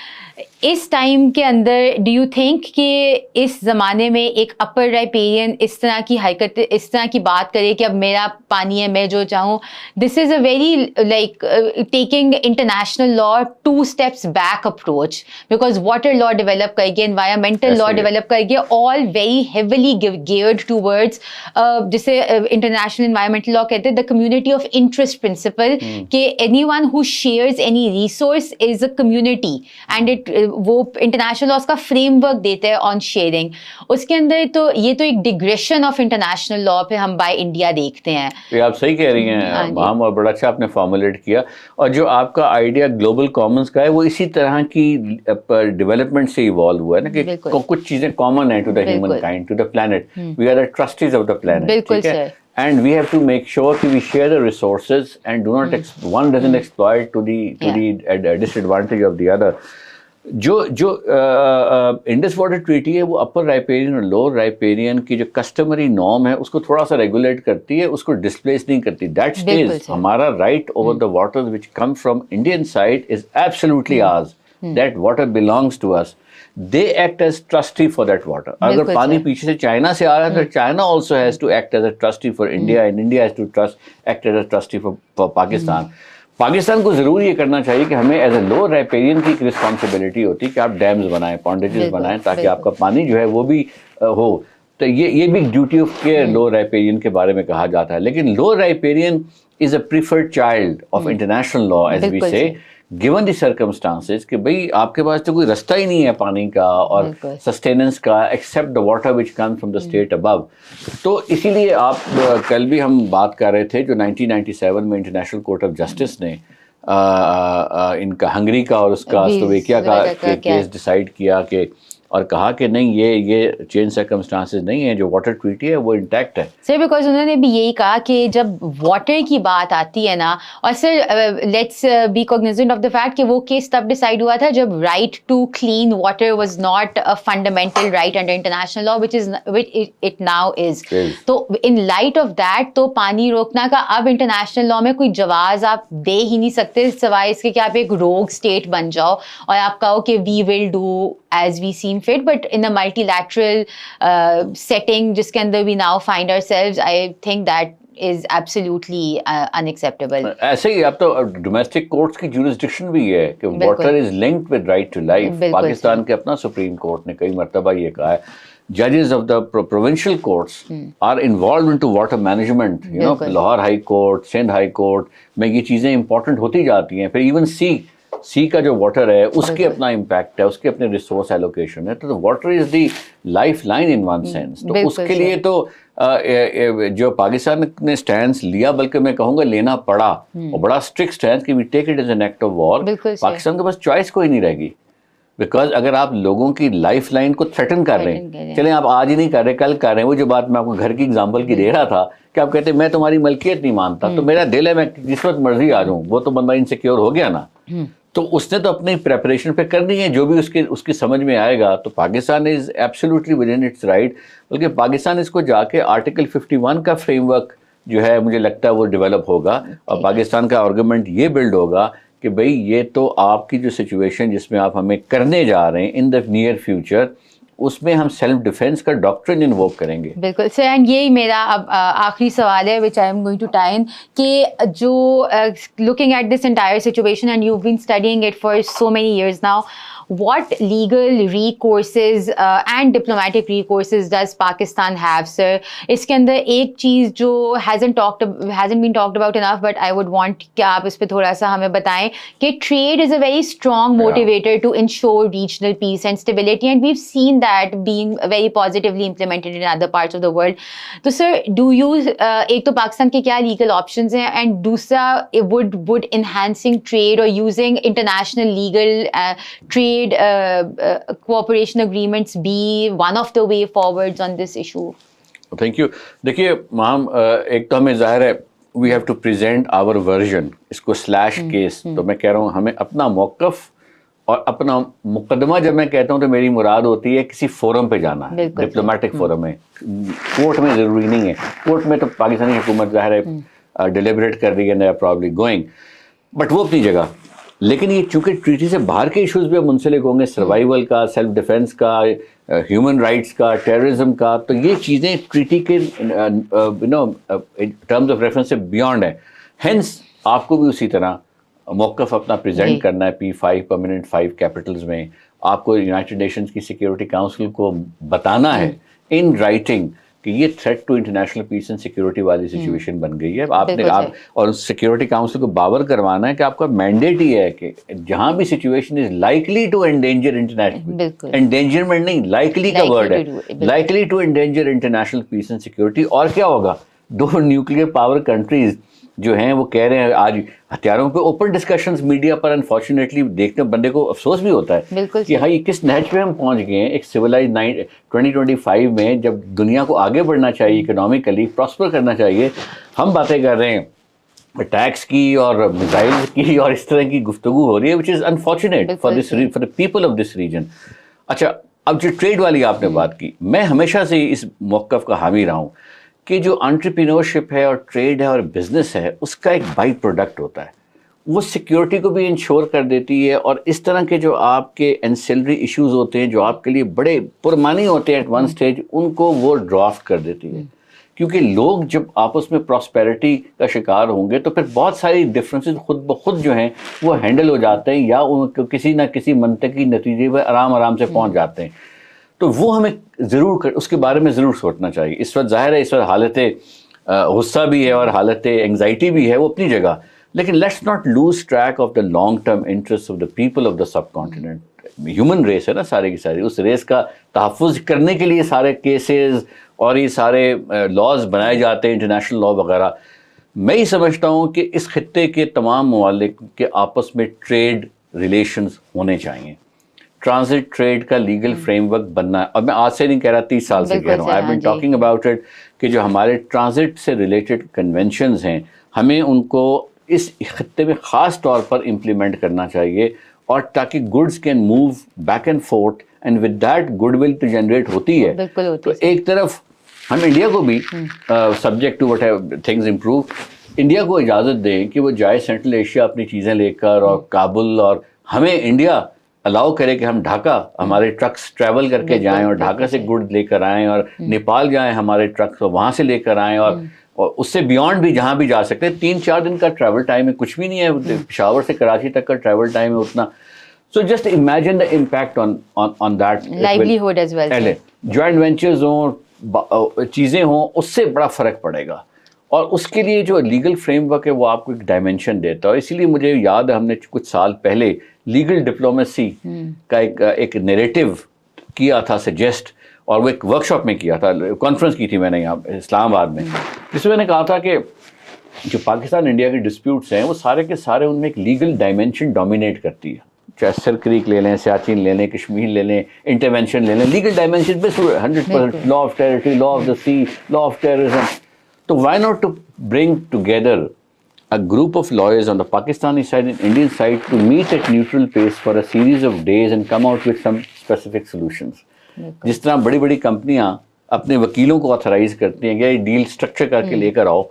इस टाइम के अंदर डू यू थिंक कि इस ज़माने में एक अपर राइपेरियन इस तरह की हरकत, इस तरह की बात करे कि अब मेरा पानी है, मैं जो चाहूँ, this is a very like taking international law 2 steps back approach, because water law develop करके, एनवायरमेंटल लॉ डेवलप करके, all very heavily geared towards जिसे इंटरनेशनल एनवायरमेंटल लॉ कहते हैं the community of interest principle, कि anyone who shares any resource is a community, and it वो इंटरनेशनल लॉज का फ्रेमवर्क देते हैं ऑन शेयरिंग. उसके अंदर तो ये तो एक डिग्रेशन ऑफ इंटरनेशनल लॉ पे हम बाय इंडिया देखते हैं. ये आप सही कह रही हैं माम, और बड़ा अच्छा आपने फॉर्मुलेट किया. और जो आपका आइडिया ग्लोबल कॉमन्स का है वो इसी तरह की डेवलपमेंट से इवॉल्व हुआ है ना, कि कुछ चीजें कॉमन है to the humankind, to the planet. We are the trustees of the planet. बिल्कुल sir. And we have to make sure that we share the resources and do not one doesn't exploit to the disadvantage of the other. जो इंडस वाटर ट्रीटी है वो अपर राइपेरियन और लोअर राइपेरियन की जो कस्टमरी नॉर्म है उसको थोड़ा सा रेगुलेट करती है, उसको डिस्प्लेस नहीं करती. दैट स्टेज हमारा right over the waters which come from Indian side is absolutely ours. That water belongs to us. They act as trustee for that water. अगर पानी पीछे से चाइना से आ रहा है तो China also has to act as a trustee for India, and India has to act as a trustee for Pakistan. Pakistan को जरूर ये करना चाहिए कि हमें एज ए लो राइपेरियन की रिस्पॉन्सिबिलिटी होती है कि आप डैम्स बनाएं, पॉन्डेजेस बनाएं, ताकि आपका पानी जो है वो भी हो. तो ये भी duty of care low riparian के बारे में कहा जाता है. लेकिन low riparian is a preferred child of international law as we say, given the circumstances, कि भाई आपके पास तो कोई रास्ता ही नहीं है पानी का और सस्टेनेंस का except the water which come from the state above. तो इसीलिए आप कल भी हम बात कर रहे थे जो 1997 में इंटरनेशनल कोर्ट ऑफ जस्टिस ने इनका हंगरी का और उसका स्लोवेकिया का केस डिसाइड किया कि और कहा कि नहीं ये चेंज सर्कमस्टांसेस नहीं है, जो वाटर ट्रीटी है वो इंटैक्ट है. सर बिकॉज उन्होंने भी यही कहा कि जब वाटर की बात आती है ना, और sir let's be cognizant of the fact कि वो केस तब डिसाइड हुआ था जब right to clean water was not a fundamental right under international law which it now is. तो इन लाइट ऑफ दैट तो पानी रोकना का अब इंटरनेशनल लॉ में कोई जवाब आप दे ही नहीं सकते सिवाय इसके कि आप एक रोग स्टेट बन जाओ और आप कहो कि we will do as we seem fit, but in a multilateral setting जिसके अंदर we now find ourselves, I think that is absolutely unacceptable. ऐसे ही अब तो डोमेस्टिक कोर्ट्स की jurisdiction भी है कि water is linked with right to life. Pakistan के अपना सुप्रीम कोर्ट ने कई मर्तबा ये कहा है, judges of the provincial courts are involved into water management. You know, Lahore high court, Sindh high court में ये चीज़ें इंपॉर्टेंट होती जाती हैं. फिर इवन सी का जो वाटर है उसके अपना इम्पैक्ट है, उसके अपने रिसोर्स एलोकेशन है. तो water is the life line in one sense. तो उसके लिए तो जो पाकिस्तान ने स्टैंड लिया, बल्कि मैं कहूँगा लेना पड़ा, और बड़ा स्ट्रिक्ट स्टैंड कि we take it as an act of war. Pakistan के पास चॉइस कोई नहीं रहेगी, बिकॉज अगर आप लोगों की लाइफ लाइन को थ्रेटन कर रहे हैं, चलें आप आज ही नहीं कर रहे, कल कर रहे हैं. वो जो बात मैं आपको घर की एग्जांपल की दे रहा था कि आप कहते हैं मैं तुम्हारी मलकियत नहीं मानता, तो मेरा दिल है मैं जिस वक्त मर्जी आ जाऊँ, वो तो बंदा इनसिक्योर हो गया ना. तो उसने तो अपनी प्रेपरेशन पे करनी है, जो भी उसकी समझ में आएगा. तो Pakistan is absolutely with in its right, बल्कि पाकिस्तान इसको जाके आर्टिकल 51 का फ्रेमवर्क जो है मुझे लगता है वो डेवलप होगा, और पाकिस्तान का आर्गूमेंट ये बिल्ड होगा कि भाई ये तो आपकी जो सिचुएशन जिसमें आप हमें करने जा रहे हैं इन द नियर फ्यूचर, उसमें हम सेल्फ डिफेंस का डॉक्ट्रिन इन्वोक करेंगे. बिल्कुल सर. एंड यही मेरा अब आखिरी सवाल है which I am going to tie in, कि जो looking at this entire situation and you have been studying it for so many years now, what legal recourses and diplomatic recourses does Pakistan have, sir? इसके अंदर एक चीज़ जो hasn't been talked about enough, but I would want कि आप इस पे थोड़ा सा हमें बताएं कि trade is a very strong motivator to ensure regional peace and stability, and we've seen that being very positively implemented in other parts of the world. तो sir, do you एक तो पाकिस्तान के क्या legal options हैं, and दूसरा would enhancing trade or using international legal trade cooperation agreements be one of the way forwards on this issue? Thank you. देखिए माम, एक तो हमें जाहिर है we have to present our version, इसको स्लैश केस, तो मैं कह रहा हूँ हमें अपना मौक़िफ़ और अपना मुकदमा, जब मैं कहता हूँ तो मेरी मुराद होती है किसी फोरम पे जाना है, डिप्लोमेटिक फोरम में, कोर्ट में ज़रूरी नहीं है। कोर्ट में तो पाकिस्तानी हुकूमत ज़ाहिर है डिलिबरेट कर रही है, they are probably going, but वो अपनी जगह। लेकिन ये चूंकि ट्रीटी से बाहर के इश्यूज भी मुंसलिक होंगे, सर्वाइवल का, सेल्फ डिफेंस का, ह्यूमन राइट्स का, टेररिज्म का, तो ये चीज़ें ट्रीटी के टर्म्स ऑफ रेफरेंस से बियॉन्ड है। हेंस आपको भी उसी तरह मौक़िफ़ अपना प्रेजेंट करना है P5 परमानेंट 5 कैपिटल्स में। आपको यूनाइटेड नेशंस की सिक्योरिटी काउंसिल को बताना है इन राइटिंग कि ये threat to international peace and security वाली सिचुएशन बन गई है। आप और सिक्योरिटी काउंसिल को बावर करवाना है कि आपका मैंडेट ही है कि जहां भी situation is likely to endanger international, endangerment नहीं, लाइकली का वर्ड है, likely to endanger international peace and security. और क्या होगा, दो न्यूक्लियर पावर कंट्रीज जो हैं वो कह रहे हैं आज हथियारों पे ओपन डिस्कशंस मीडिया पर अनफॉर्चुनेटली देखने बंदे को अफसोस भी होता है कि हाँ ये किस नहज पे हम पहुंच गए हैं। एक सिविलाइज 2025 में जब दुनिया को आगे बढ़ना चाहिए, इकोनॉमिकली प्रॉस्पर करना चाहिए, हम बातें कर रहे हैं टैक्स की और मिसाइल की और इस तरह की गुफ्तगू हो रही है, which is unfortunate for the people of this region. अच्छा, अब जो ट्रेड वाली आपने बात की, मैं हमेशा से इस मौक़िफ़ का हामी रहा हूँ कि जो एंटरप्रेन्योरशिप है और ट्रेड है और बिजनेस है, उसका एक बाई प्रोडक्ट होता है, वो सिक्योरिटी को भी इंश्योर कर देती है। और इस तरह के जो आपके एंसेलरी इश्यूज होते हैं जो आपके लिए बड़े पुरमानी होते हैं एट वन स्टेज, उनको वो ड्राफ्ट कर देती है। क्योंकि लोग जब आपस में प्रॉस्पेरिटी का शिकार होंगे तो फिर बहुत सारी डिफरेंसेस खुद ब खुद जो हैं वो हैंडल हो जाते हैं, या उनको किसी ना किसी मंतकी नतीजे पर आराम से पहुँच जाते हैं। तो वो हमें ज़रूर उसके बारे में ज़रूर सोचना चाहिए। इस वक्त ज़ाहिर है इस वक्त हालत गुस्सा भी है और हालत एंग्जाइटी भी है, वो अपनी जगह, लेकिन let's not lose track of the long term interest of the people of the subcontinent. Human race है ना सारी की सारी, उस रेस का तहफ़्फ़ुज़ करने के लिए सारे केसेस और ये सारे लॉज बनाए जाते हैं, इंटरनेशनल लॉ वगैरह। मैं ही समझता हूँ कि इस खित्ते के तमाम ममालिक के आपस में ट्रेड रिलेशंस होने चाहिए, ट्रांजिट ट्रेड का लीगल फ्रेमवर्क बनना है। और मैं आज से नहीं कह रहा, 30 साल से कह रहा हूँ, I been talking about it, कि जो हमारे ट्रांजिट से रिलेटेड कन्वेंशंस हैं हमें उनको इस खत्ते में ख़ास तौर पर इम्प्लीमेंट करना चाहिए, और ताकि goods can move back and forth and with that goodwill तो जनरेट होती है। तो एक तरफ हम इंडिया को भी subject to what things improve, India को इजाज़त दें कि वो जाए सेंट्रल एशिया अपनी चीज़ें लेकर और काबुल, और हमें इंडिया अलाउ करे कि हम ढाका हमारे ट्रक्स ट्रैवल करके जाएं और ढाका से गुड लेकर आएँ, और नेपाल जाएं हमारे ट्रक्स और वहाँ से लेकर आएँ, और उससे बियॉन्ड भी जहाँ भी जा सकते हैं। 3-4 दिन का ट्रैवल टाइम है, कुछ भी नहीं है, पेशावर से कराची तक का ट्रैवल टाइम है उतना। So just imagine the impact on that livelihood as well. Joint ventures हों, चीज़ें हों, उससे बड़ा फ़र्क पड़ेगा। और उसके लिए जो लीगल फ्रेमवर्क है वो आपको एक डायमेंशन देता है। इसीलिए मुझे याद है हमने कुछ साल पहले लीगल डिप्लोमेसी का एक नैरेटिव किया था सजेस्ट, और वो एक वर्कशॉप में किया था, कॉन्फ्रेंस की थी मैंने यहाँ इस्लामाबाद में, जिसमें मैंने कहा था कि जो पाकिस्तान इंडिया के डिस्प्यूट्स हैं वो सारे के सारे उनमें एक लीगल डायमेंशन डोमिनेट करती है। चाहे सर क्रीक ले लें, सियाचिन ले लें, कश्मीर ले लें, इंटरवेंशन ले लें, लीगल डायमेंशन पे 100% law of territory, law of the sea, law of terrorism. तो why not to bring together a group of lawyers on the Pakistani side and Indian side to meet at neutral pace for a series of days and come out with some specific solutions। जिस तरह बड़ी बड़ी कंपनियां अपने वकीलों को ऑथराइज करती हैं कि ये डील स्ट्रक्चर करके लेकर आओ,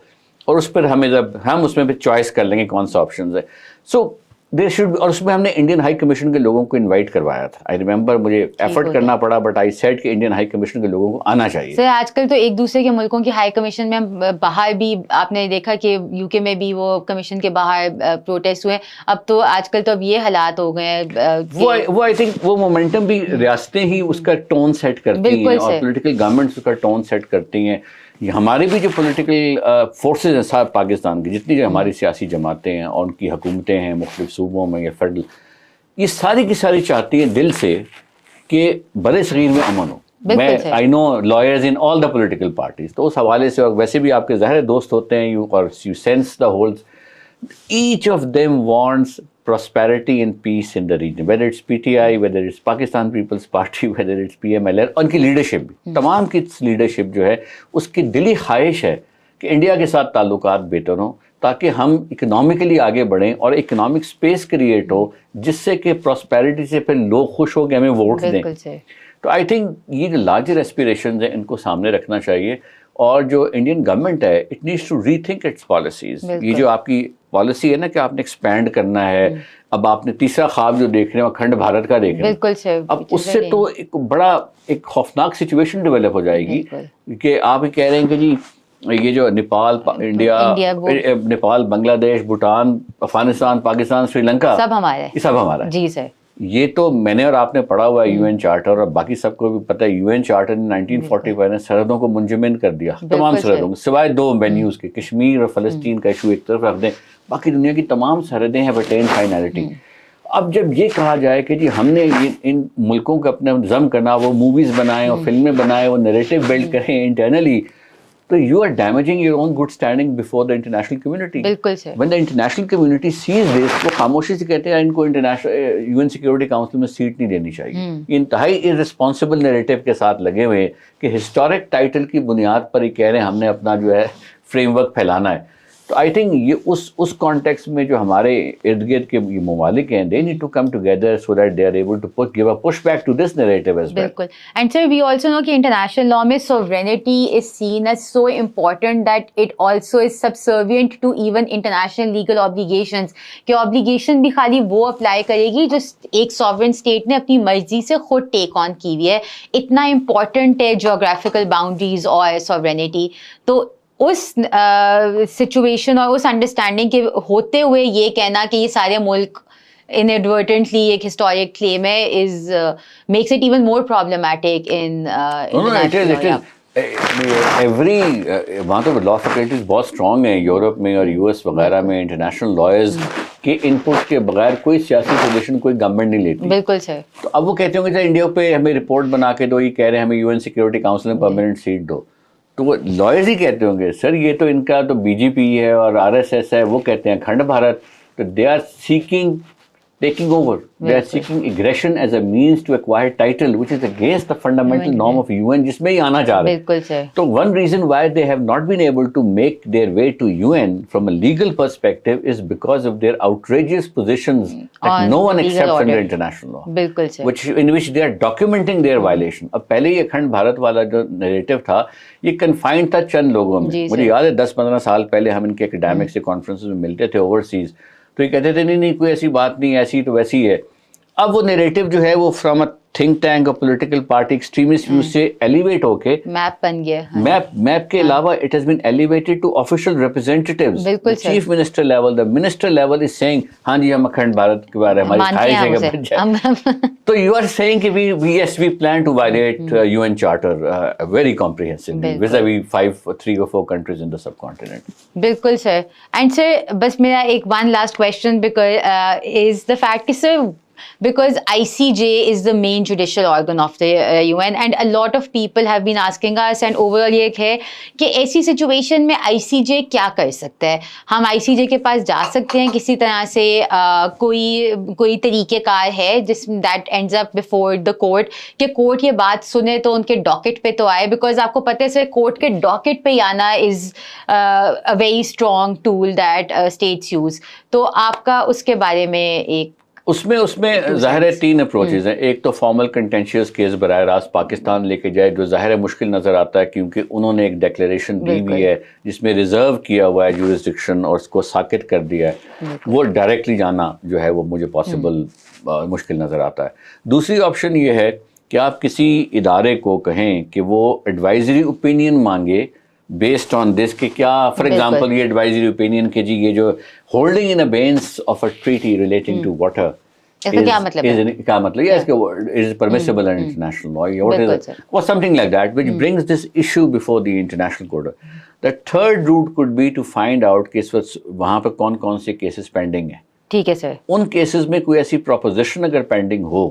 और उस पर हमें जब हम उसमें भी चॉइस कर लेंगे कौन सा ऑप्शन है। सो देयर शुड, और उसमें हमने इंडियन हाई कमीशन के लोगों को इनवाइट करवाया था। आई रिमेंबर, मुझे एफर्ट करना पड़ा, बट आई सेड कि इंडियन हाई कमीशन के लोगों को आना चाहिए। सर आजकल तो एक दूसरे के मुल्कों की हाई कमीशन में बाहर भी आपने देखा कि यूके में भी वो कमीशन के बाहर प्रोटेस्ट हुए। अब तो आजकल तो अब ये हालात हो गए हैं, वो आई थिंक वो मोमेंटम भी रियासतें ही उसका टोन सेट करती हैं और पॉलिटिकल गवर्नमेंट्स उसका टोन सेट करती हैं। हमारे भी जो पॉलिटिकल फोर्सेस हैं सारे पाकिस्तान की, जितनी जो हमारी सियासी जमातें हैं और उनकी हुकूमतें हैं मुख्तलिफ सूबों में या फेडरल, ये सारी की सारी चाहती हैं दिल से कि बड़े सगीर में अमन हो। मैं I know lawyers in all the political parties, तो उस हवाले से, और वैसे भी आपके ज़ाहिर दोस्त होते हैं, you sense the whole, each of them wants prosperity and peace in the region, whether it's PTI, whether it's Pakistan People's Party, whether it's PMLN, उनकी लीडरशिप भी, तमाम की लीडरशिप जो है उसकी दिली ख्वाहिश है कि इंडिया के साथ ताल्लुकात बेहतर हों, ताकि हम इकोनॉमिकली आगे बढ़ें और इकोनॉमिक स्पेस क्रिएट हो, जिससे कि प्रॉस्पेरिटी से फिर लोग खुश हो के हमें वोट दें। तो आई थिंक ये जो लार्जर एस्पिरेशंस हैं इनको सामने रखना चाहिए, और जो इंडियन गवर्नमेंट है it needs to rethink its policies. ये जो आपकी पॉलिसी है ना कि आपने एक्सपैंड करना है, अब आपने तीसरा ख्वाब जो देख रहे हैं अखंड भारत का देख रहे हैं, अब उससे तो एक बड़ा एक खौफनाक सिचुएशन डेवलप हो जाएगी कि आप ये कह रहे हैं कि जी ये जो नेपाल, इंडिया, नेपाल, बांग्लादेश, भूटान, अफगानिस्तान, पाकिस्तान, श्रीलंका सब हमारा है, ये सब हमारा है। जी सर। ये तो मैंने और आपने पढ़ा हुआ है यूएन चार्टर, और बाकी सबको भी पता है यूएन चार्टर ने 1945 में सरहदों को मुंजमन कर दिया, तमाम सरहदों को, सिवाय 2 वेन्यूज के, कश्मीर और फलस्तीन का इशू एक तरफ रख दें, बाकी दुनिया की तमाम सरहदें हैं बटेन फाइनलिटी। अब जब ये कहा जाए कि जी हमने इन मुल्कों को अपने जम करना, वो मूवीज बनाएं और फिल्में बनाएं, वो नैरेटिव बिल्ड करें इंटरनली, तो you are damaging your own good standing before the international community. बिल्कुल sir. When the international community sees this, वो खामोशी से कहते हैं इनको इंटरनेशनल यूएन सिक्योरिटी काउंसिल में सीट नहीं देनी चाहिए। ये इंतहाई इररिस्पॉन्सिबल नैरेटिव के साथ लगे हुए हैं कि हिस्टोरिक टाइटल की बुनियाद पर ही कह रहे हैं हमने अपना जो है फ्रेमवर्क फैलाना है। तो आई थिंक ये उस कॉन्टेक्स्ट में जो हमारे इर्द गिर्द के ये ममालिक हैं, they need to come together so that they are able to give a push back to this narrative as well. बिल्कुल। And sir we also know कि इंटरनेशनल लॉ में sovereignty is seen as so important that it also is subservient to even international legal obligations, कि ऑब्लिगेशन भी खाली वो अप्लाई करेगी जो एक सॉवरेन स्टेट ने अपनी मर्जी से खुद टेक ऑन की हुई है। इतना इम्पोर्टेंट है ज्योग्राफिकल बाउंड्रीज और सॉवरेनिटी। तो उस सिचुएशन और उस अंडरस्टैंडिंग के होते हुए ये कहना कि ये सारे मुल्क inadvertently एक historic claim है is makes it even more problematic in international law. Every वहाँ तो लॉ फैकल्टीज बहुत स्ट्रॉन्ग हैं यूरोप में और यूएस वगैरह में। इंटरनेशनल लॉयर्स के इनपुट के बगैर कोई सियासी पोजीशन कोई गवर्नमेंट नहीं लेती। बिल्कुल सर। तो अब वो कहते होंगे इंडिया पे हमें रिपोर्ट बना के दो, ये कह रहे हैं हमें यूएन सिक्योरिटी काउंसिल में परमानेंट सीट दो, तो वो लॉयर्स ही कहते होंगे सर ये तो इनका तो बीजेपी है और आरएसएस है, वो कहते हैं अखंड भारत, तो they are seeking taking over. They are seeking aggression as a means to acquire title, which is against the fundamental norm of UN, जिसमें ही आना चाह रहे हैं। बिल्कुल सर। तो one reason why they have not been able to make their way to UN from a legal perspective is because of their outrageous positions that no one accepts under international law. बिल्कुल sir. In which they are documenting their violation. अब पहले ये अखंड भारत वाला जो नैरेटिव था ये कन्फाइंड था चंद लोगों में। मुझे याद है 10-15 साल पहले हम इनके एकेडमिक से कॉन्फ्रेंसेस में मिलते थे ओवरसीज, तो ये कहते थे नहीं कोई ऐसी बात नहीं, ऐसी तो वैसी है। अब वो नैरेटिव जो है वो फ्रॉम अ थिंक टैंक और पॉलिटिकल पार्टी एक्सट्रीमिस्ट व्यू से एलिवेट होके मैप बन गया। मैप के अलावा it has been elevated to official representatives, chief minister level, the minister level is saying हाँ जी हम अखंड भारत के बारे में हमारी ख्वाहिश है कि बन जाए। तो यू आर सेइंग कि we plan to violate UN charter very comprehensively vis-a-vis 3 or 4 countries in the subcontinent. बिल्कुल सर। एंड सर बस मेरा एक one last question because is the fact कि sir because ICJ is the main judicial organ of the UN and a lot of people have been asking us and overall ये है कि ऐसी सिचुएशन में ICJ क्या कर सकता है। हम ICJ के पास जा सकते हैं किसी तरह से कोई तरीक़ेकार है जिस that ends up before the court कि कोर्ट ये बात सुने तो उनके डॉकेट पे तो आए, बिकॉज आपको पता है सर कोर्ट के डॉकेट पे आना is a very strong tool that states use. तो आपका उसके बारे में एक उसमें ज़ाहिर है 3 अप्रोचेज हैं। एक तो फॉर्मल कंटेंशियस केस बराह रास्त पाकिस्तान लेके जाए, जो ज़ाहिर है मुश्किल नज़र आता है क्योंकि उन्होंने एक डिक्लेरेशन दी हुई है जिसमें रिजर्व किया हुआ है जुरिस्डिक्शन और उसको साकित कर दिया है। वो डायरेक्टली जाना जो है वो मुझे पॉसिबल मुश्किल नज़र आता है। दूसरी ऑप्शन ये है कि आप किसी इदारे को कहें कि वो एडवाइजरी ओपिनियन मांगे बेस्ड ऑन दिस कि क्या फॉर एग्जांपल ये एडवाइजरी ओपिनियन के जी ये जो holding in abeyance of a treaty relating to water क्या मतलब ये is permissible in international law or something like that, which brings this issue before the international court. The third route could be to find out कि इस वक्त वहाँ पर कौन-कौन से केसेस पेंडिंग हैं। ठीक है सर। उन केसेस में कोई ऐसी प्रोपोजिशन अगर पेंडिंग हो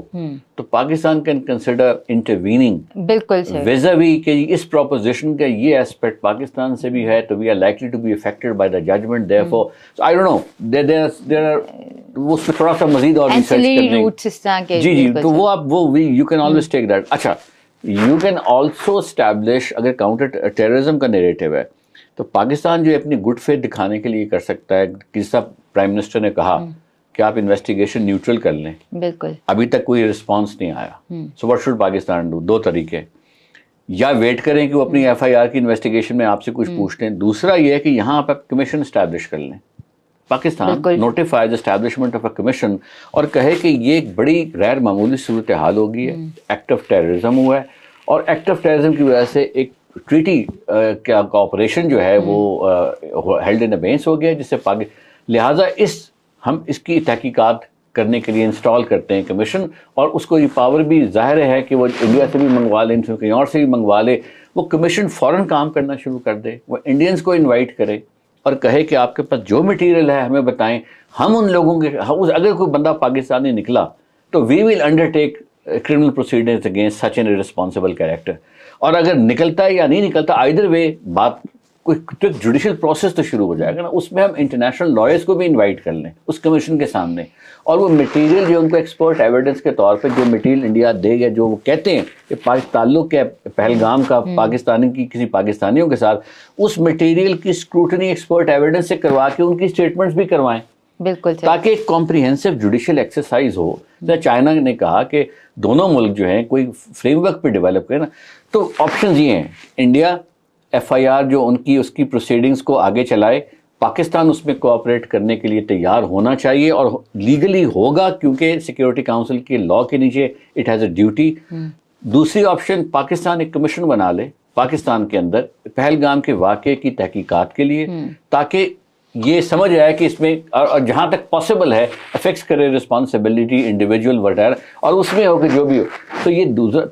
तो पाकिस्तान कैन कंसिडर इंटरवीनिंग। बिल्कुल सर। विज़ावी कि इस प्रोपोजिशन का ये एस्पेक्ट पाकिस्तान से भी है तो we are likely to be affected by the judgment, therefore so I don't know there are वो थोड़ा सा मजीद और रिसर्च करने जी तो वो आप वो you can always take that. अच्छा, यू कैन ऑल्सो एस्टैब्लिश अगर काउंटर टेररिज्म का नैरेटिव है तो पाकिस्तान जो अपनी गुड फेथ दिखाने के लिए कर सकता है, जिस प्राइम मिनिस्टर ने कहा कि आप इन्वेस्टिगेशन न्यूट्रल कर लें, बिल्कुल, अभी तक कोई रिस्पांस नहीं आया। So what should Pakistan do? दो तरीके, या वेट करें कि वो अपनी एफआईआर की इन्वेस्टिगेशन में आपसे कुछ पूछ लें, दूसरा ये है कि यहाँ आप कमीशन इस्टेब्लिश कर लें, Pakistan notifies establishment of a commission, और कहे कि ये एक बड़ी गैर मामूली सूरत हाल हो गई है, एक्ट ऑफ टेररिज्म हुआ है, और एक्ट ऑफ टेररिज्म की वजह से एक ट्रीटी का ऑपरेशन जो है वो हेल्ड इन अबेंस हो गया, जिससे लिहाजा हम इसकी तहकीकात करने के लिए इंस्टॉल करते हैं कमीशन, और उसको ये पावर भी जाहिर है कि वो इंडिया से भी मंगवा ले, कहीं और से भी मंगवा ले, वो कमीशन फ़ौरन काम करना शुरू कर दे, वो इंडियंस को इनवाइट करे और कहे कि आपके पास जो मटेरियल है हमें बताएं, हम उन लोगों के अगर कोई बंदा पाकिस्तानी निकला तो we will undertake criminal proceedings against such an irresponsible character, और अगर निकलता है या नहीं निकलता, आइदर वे बात कोई जुडिशल प्रोसेस तो शुरू हो जाएगा ना, उसमें हम इंटरनेशनल लॉयर्स को भी इनवाइट कर लें उस कमीशन के सामने, और वो मटेरियल जो उनको एक्सपर्ट एविडेंस के तौर पे जो मटेरियल इंडिया देगा, जो वो कहते हैं कि ताल्लुक है पहलगाम का पाकिस्तानी की किसी पाकिस्तानियों के साथ, उस मटेरियल की स्क्रूटनी एक्सपर्ट एविडेंस से करवा के उनकी स्टेटमेंट्स भी करवाएं, बिल्कुल, ताकि एक कॉम्प्रिहेंसिव जुडिशियल एक्सरसाइज हो। जैसे चाइना ने कहा कि दोनों मुल्क जो हैं कोई फ्रेमवर्क पे डेवलप करें ना, तो ऑप्शन ये हैं, इंडिया एफआईआर जो उसकी प्रोसीडिंग्स को आगे चलाए, पाकिस्तान उसमें कोऑपरेट करने के लिए तैयार होना चाहिए और लीगली होगा, क्योंकि सिक्योरिटी काउंसिल के लॉ के नीचे इट हैज़ अ ड्यूटी। दूसरी ऑप्शन, पाकिस्तान एक कमीशन बना ले पाकिस्तान के अंदर पहलगाम के वाक़े की तहकीकात के लिए, ताकि ये समझ आए कि इसमें और जहाँ तक पॉसिबल है अफेक्ट्स करे रिस्पॉन्सिबिलिटी इंडिविजुअल वगैरह, और उसमें हो कि जो भी हो। तो ये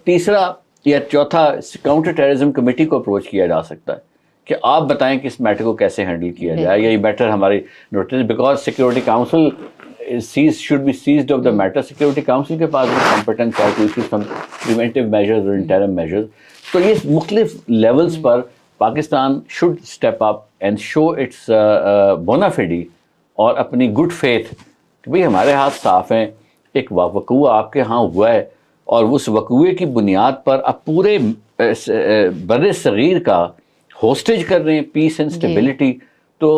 तीसरा या चौथा, काउंटर टेररिज्म कमेटी को अप्रोच किया जा सकता है कि आप बताएं कि इस मैटर को कैसे हैंडल किया जाए, या ये मैटर हमारी notice, because security council should be seized of the matter, security council के पास कॉम्पिटेंस है to issue some preventive measures और इंटरिम मेजर्स। तो ये मुख्तलिफ लेवल्स पर Pakistan should step up and show its bona fide और अपनी गुड फेथ कि भाई हमारे हाथ साफ हैं, एक वकूआ आपके यहाँ हुआ है, और उस वकूए की बुनियाद पर अब पूरे बर्रे सगीर का होस्टेज कर रहे हैं पीस एंड स्टेबिलिटी। तो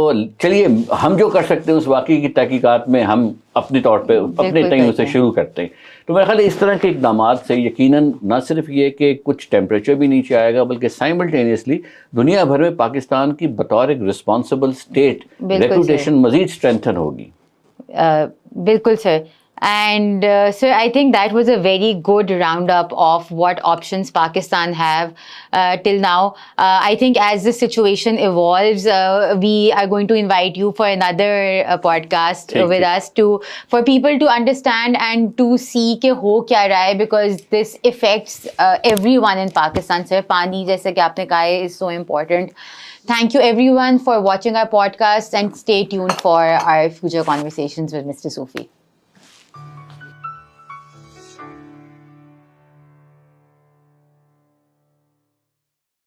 चलिए हम जो कर सकते हैं उस वाक़ई की तहकीकात में हम अपने तौर पे अपने टाइम से शुरू करते हैं। तो मेरे ख्याल इस तरह के इक़दाम से यकीनन न सिर्फ ये कि कुछ टेम्परेचर भी नीचे आएगा, बल्कि साइमल्टेनियसली दुनिया भर में पाकिस्तान की बतौर एक रिस्पॉन्सिबल स्टेट रेपुटेशन मज़ीद स्ट्रेंथन होगी। बिल्कुल sir. And so I think that was a very good roundup of what options Pakistan have till now. I think as the situation evolves, we are going to invite you for another podcast with us for people to understand and to see ke ho kya raha hai, because this affects everyone in Pakistan. Sir, pani jaisa ki aapne kaha hai is so important. Thank you everyone for watching our podcast, and stay tuned for our future conversations with Mr. Sufi.